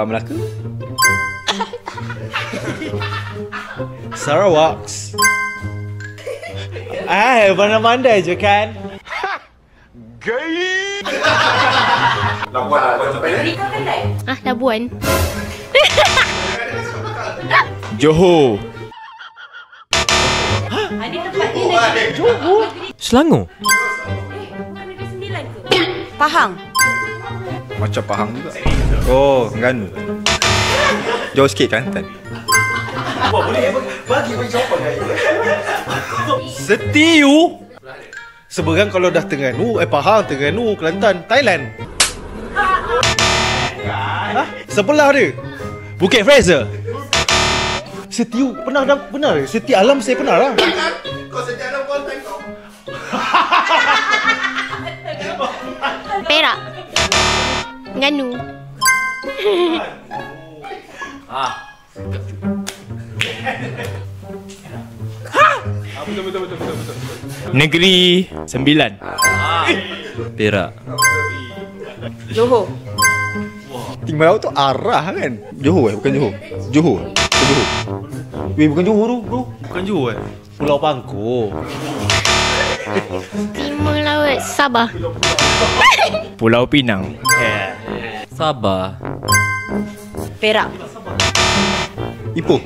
Melaka. Sarawak. Pandai-pandai je kan. Gay. Labuan. Johor. Johor. Selangor. Pahang. Macam Pahang juga. Oh, Terengganu. Jauh sikit Kelantan. Bagi jawapan gaya. Setiu. Seberang kalau dah Terengganu, Pahang, Terengganu, Kelantan, Thailand. Sebelah dia. Bukit Fraser. Setiu pernah dah benar. Setiu Alam saya pernah lah. Kau sejak dalam konten kau. Perak. Terengganu. Betul. Negeri Sembilan. Perak. Johor. Timbalau tu arah kan. Johor bukan Johor. Johor. Bukan Johor tu bro. Bukan Johor Pulau Pangkor. Timur Laut. Sabah. Pulau Pinang. Sabah. Perak. Ipoh.